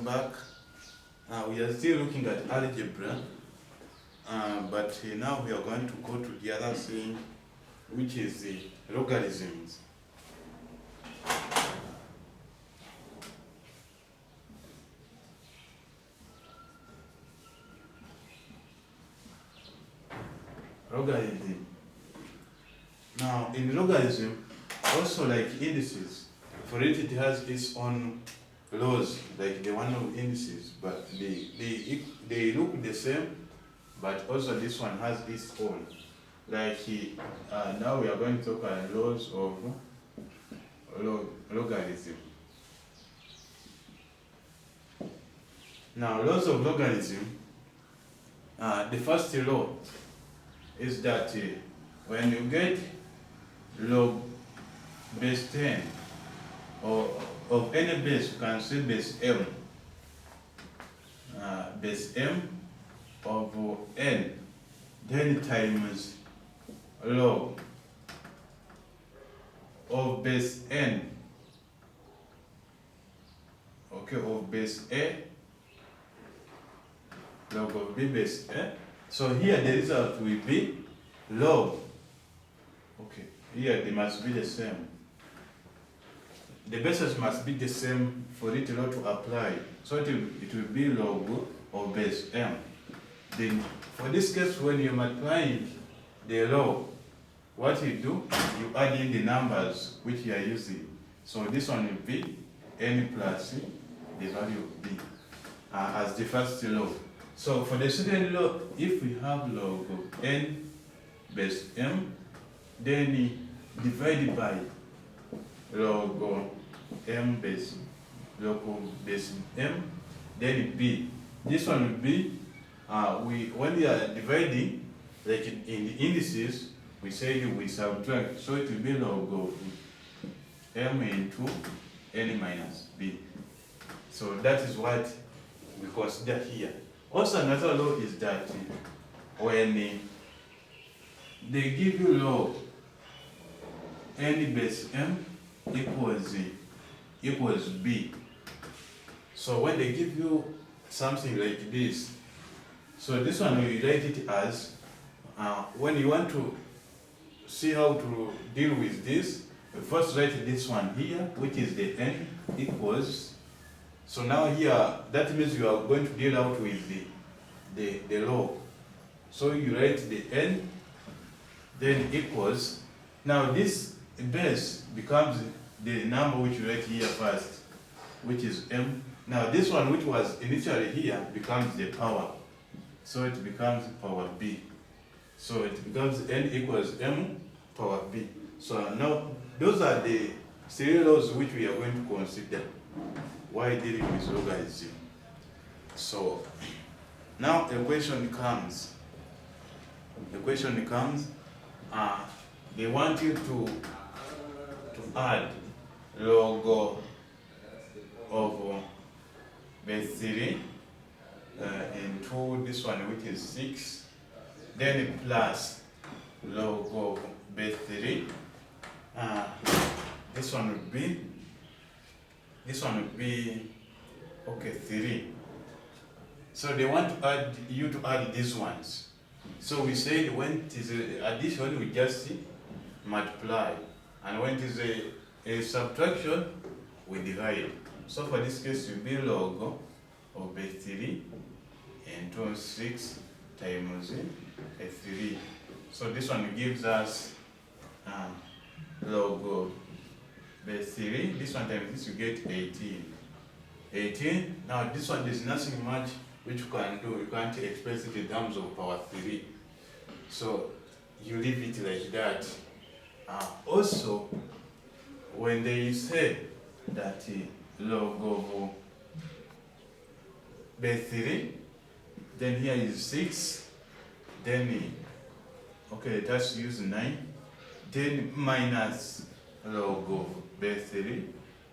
welcome back. We are still looking at algebra, but now we are going to go to the other thing, which is the logarithms. Logarithm. Now, in logarithm, also like indices, for it has its own laws, like the one of indices, but they look the same, but also this one has its own. Like now we are going to talk about laws of logarithm. Now, laws of logarithm, the first law is that when you get log base 10 or of any base, you can say base m of n, then times log of base n, okay, of base a, log of b base a. So here the result will be log, okay, here they must be the same. The bases must be the same for it not to apply. So it will be log of base m. Then for this case, when you're multiplying the log, what you do, you add in the numbers which you are using. So this one will be n plus the value of b as the first law. So for the second law, if we have log of n base m, then divide by log of m base m, then b. This one will be when we are dividing, like in the indices, we say we subtract, so it will be log of m into n minus b. So that is what we consider here. Also, another law is that when they give you log n base m equals b. So when they give you something like this, so this one we write it as when you want to see how to deal with this, we first write this one here, which is the n equals. So now here, that means you are going to deal out with the log. So you write the n, then equals. Now this base becomes the number which you write here first, which is m. Now this one which was initially here becomes the power. So it becomes power b. So it becomes n equals m power b. So now those are the three laws which we are going to consider while dealing with logarithm. So now the question comes. They want you to add log of base 3 into this one, which is 6, then plus log of base 3. This one would be okay, 3. So they want you to add these ones. So we said when it is addition, we just multiply, and when it is a subtraction, we divide. So for this case, it will be log of base 3 into 6 times 3. So this one gives us log of base 3. This one times this, you get 18. 18. Now this one, there's nothing much which you can do. You can't express it in terms of power 3. So you leave it like that. Also, when they say that log of base 3, then here is 6, then okay, let's use 9, then minus log of base 3,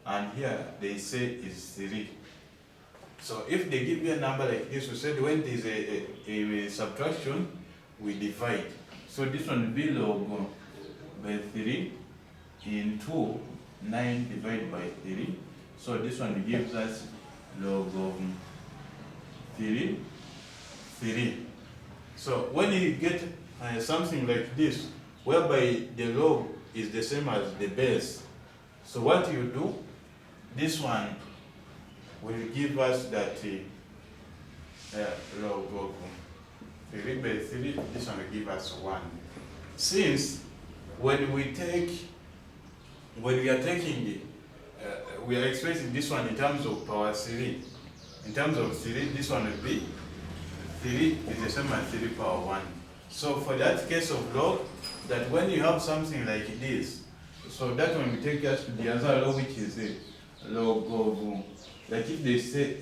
and here they say is 3. So if they give you a number like this, we said when there is a subtraction, we divide. So this one will be log by 3 into 9 divided by 3. So this one gives us log of 3, 3. So when you get something like this, whereby the log is the same as the base, so what you do, this one will give us that log of 3 by 3, this one will give us 1. Since when we are taking we are expressing this one in terms of power 3. In terms of 3, this one will be 3 is the same as 3 power 1. So for that case of log, that when you have something like this, so that one will take us to the other law, which is a log of, like if they say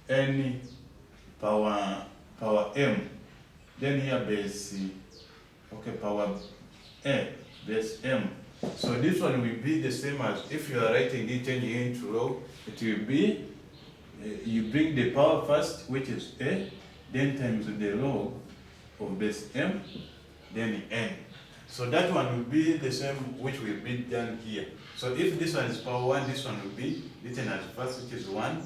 n power m, then here base, okay, power n, base m. So this one will be the same as, if you are writing it, changing it into log, it will be, you bring the power first, which is a, then times the log of base m, then n. So that one will be the same, which will be done here. So if this one is power 1, this one will be written as first, which is 1,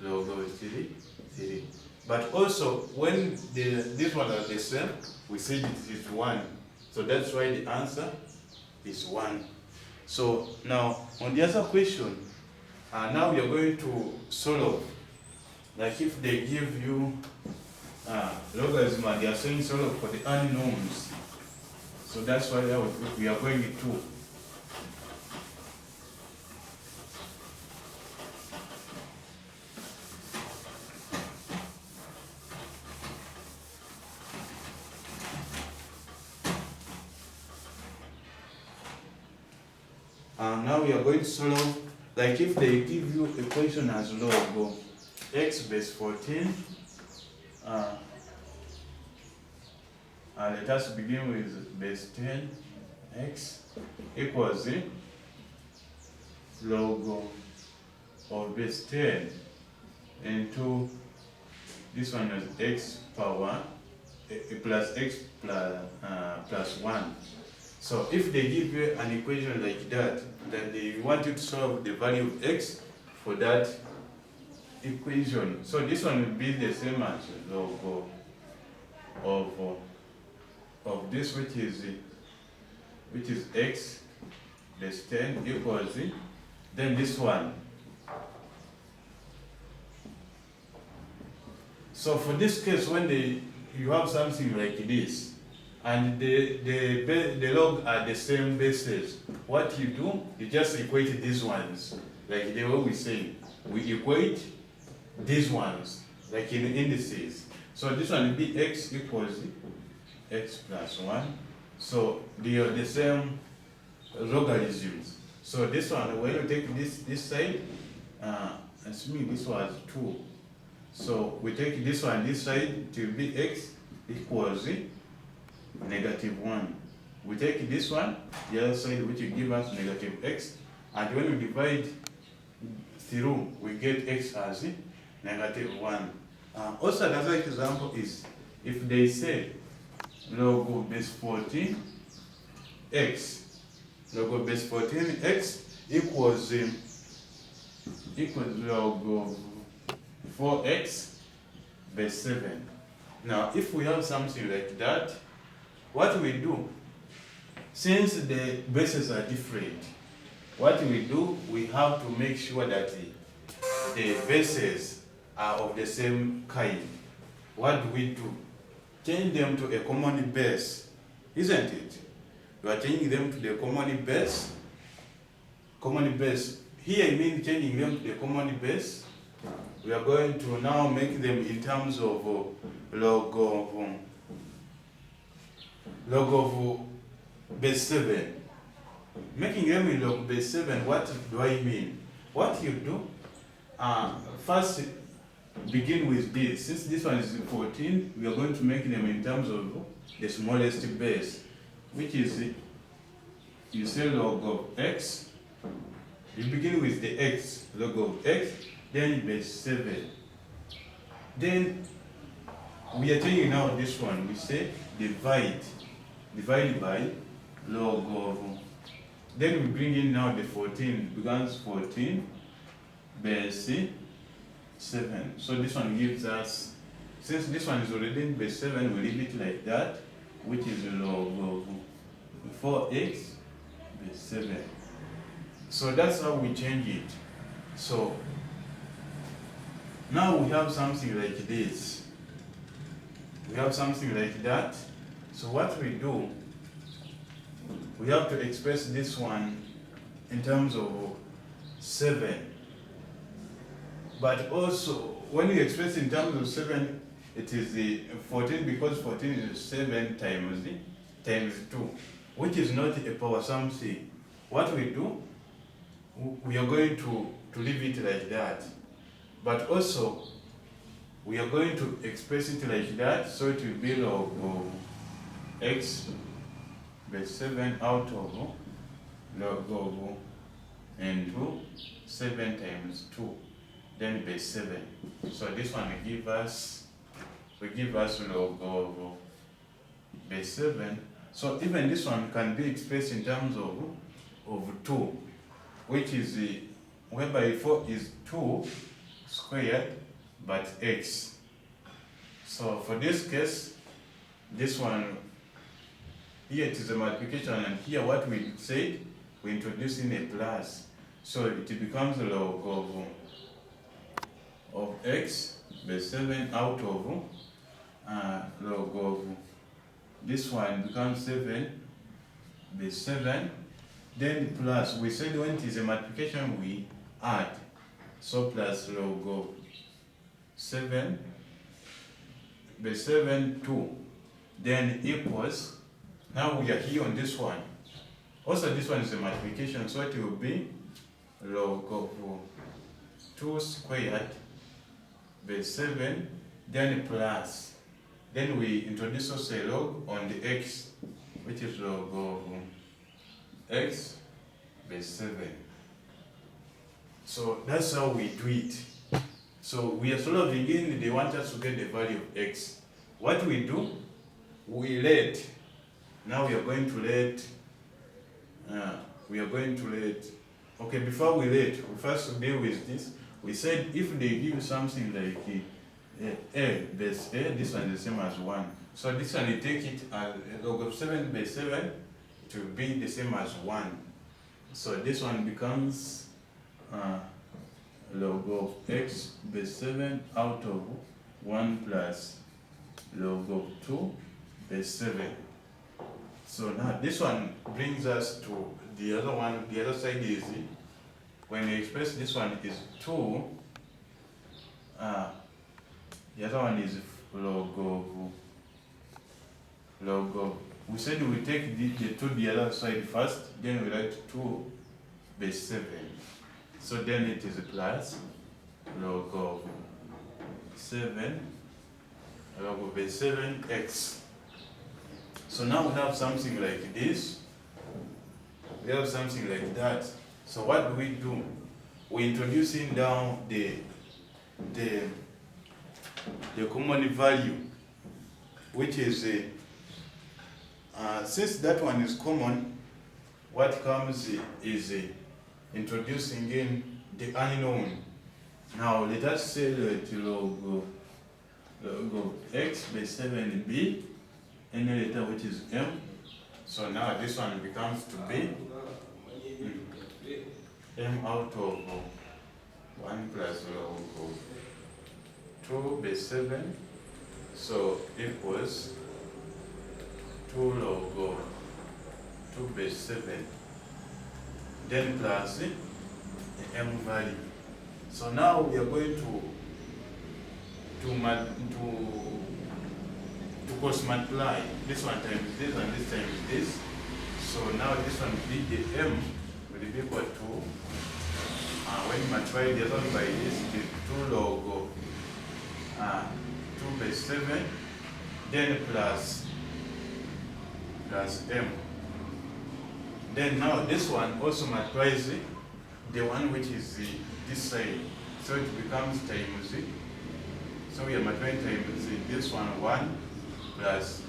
log of 3, 3. But also, when this one are the same, we say it is 1. So that's why the answer is 1. So now, on the other question, now we are going to solve. Like if they give you logarithm and they are saying solve for the unknowns. So that's why we are going to. Now we are going to solve, like if they give you a question as log of x base 14, let us begin with base 10, x equals log of base 10 into this one is x power plus x plus 1. So if they give you an equation like that, then they want you to solve the value of x for that equation. So this one will be the same as log of this, which is x base 10 equals then this one. So for this case, when you have something like this, and the log are the same bases, what you do, you just equate these ones, like the way we say, we equate these ones, like in indices. So this one will be x equals x plus 1. So they are the same logarithms. So this one, when you take this side, assuming this was 2. So we take this one, this side, it will be x equals negative 1. We take this one, the other side, which will give us negative x, and when we divide through, we get x as negative 1. Also, another example is if they say log of base 14 x, log of base 14 x equals log of 4x base 7. Now, if we have something like that, what we do, since the bases are different, what we do, we have to make sure that the bases are of the same kind. What do we do? Change them to a common base, isn't it? You are changing them to the common base. Common base. Here I mean changing them to the common base. We are going to now make them in terms of log of base 7. Making them in log base 7, what do I mean? What you do, first begin with this. Since this one is 14, we are going to make them in terms of the smallest base, which is, you say log of x, you begin with the x, log of x, then base 7. Then we are taking now this one, we say divide by log of, then we bring in now the 14, becomes 14 base 7. So this one gives us, since this one is already in base 7, we leave it like that, which is log of 4x base 7. So that's how we change it. So now we have something like this. We have something like that. So what we do, we have to express this one in terms of 7. But also, when you express in terms of 7, it is the 14, because 14 is 7 times 2, which is not a power sum thing. What we do, we are going to leave it like that. But also, we are going to express it like that, so it will be log of x base 7 out of log of into 7 times 2, then base 7. So this one will give us log of base 7. So even this one can be expressed in terms of 2, which is whereby 4 is 2 squared but x. So for this case, this one here it is a multiplication, and here what we said, we introduce in a plus. So it becomes log of x base 7 out of log of this one becomes 7 base 7, then plus, we said when it is a multiplication we add, so plus log of 7 base 7 2, then equals, now we are here on this one. Also this one is a multiplication, so it will be log of 2 squared base 7, then plus, then we introduce also a log on the x, which is log of x base 7. So that's how we do it. So we are solving in, they want us to get the value of x. What we do, we let, now we are going to let, okay, before we let, we first deal with this. We said if they give something like a base a, this one is the same as 1. So this one, you take it as log of 7 base 7, it will be the same as 1. So this one becomes log of x base 7 out of 1 plus log of 2 base 7. So now this one brings us to the other one. The other side is, when you express this one is 2, the other one is log of, we said we take the 2 the other side first, then we write 2 base 7. So then it is plus log of 7, log of base 7x. So now we have something like this. We have something like that. So what do? We introduce in down the common value, which is since that one is common, what comes is introducing in the unknown. Now let us say that log of x base 7b, any letter which is m. So now this one becomes to be m out of 1 plus log of 2 base 7, so equals 2 log of 2 base 7, then plus the m value. So now we are going to cross multiply this one times this and this times this. So now this one will be the m will be equal to, when you multiply the other one by this, it is 2 log of 2 base 7, then plus m. Then now this one also multiplies the one which is this side, so it becomes times it. So we are multiplying times this one 1 plus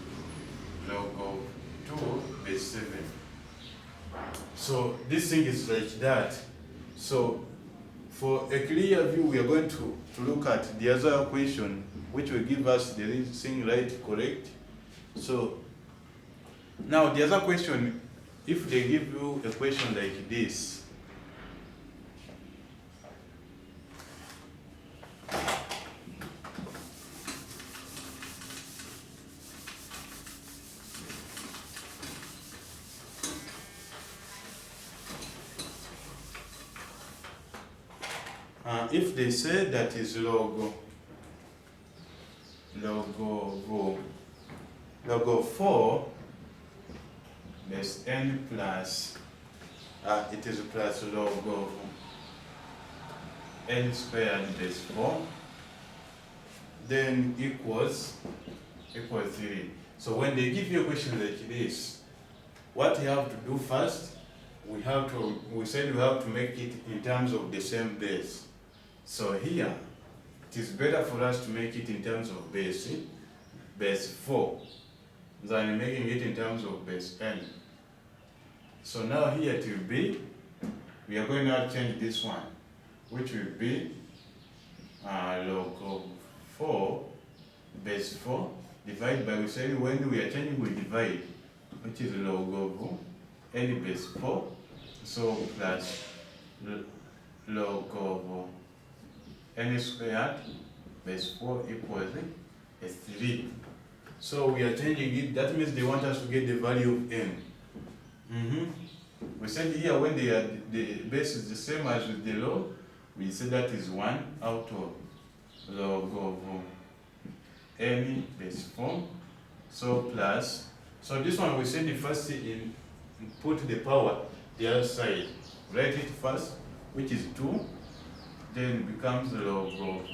log of 2 base 7. So this thing is like that. So For a clear view, we are going to look at the other question, which will give us the thing right, correct. So now the other question, if they give you a question like this, if they say that is log 4 base n plus, it is plus log of n squared base 4, then equals 3. So when they give you a question like this, what you have to do first, we said we have to make it in terms of the same base. So here, it is better for us to make it in terms of base 4 than making it in terms of base n. So now here it will be, we are going to change this one, which will be log of 4 base 4 divided by, we say when we are changing we divide, which is log of n base 4, so plus log of n squared base 4 equals 3. So we are changing it, that means they want us to get the value of n. We said here when the base is the same as with the log, we say that is 1 out of log of n base 4, so plus, so this one we said the first in put the power the other side, write it first, which is 2, then becomes log of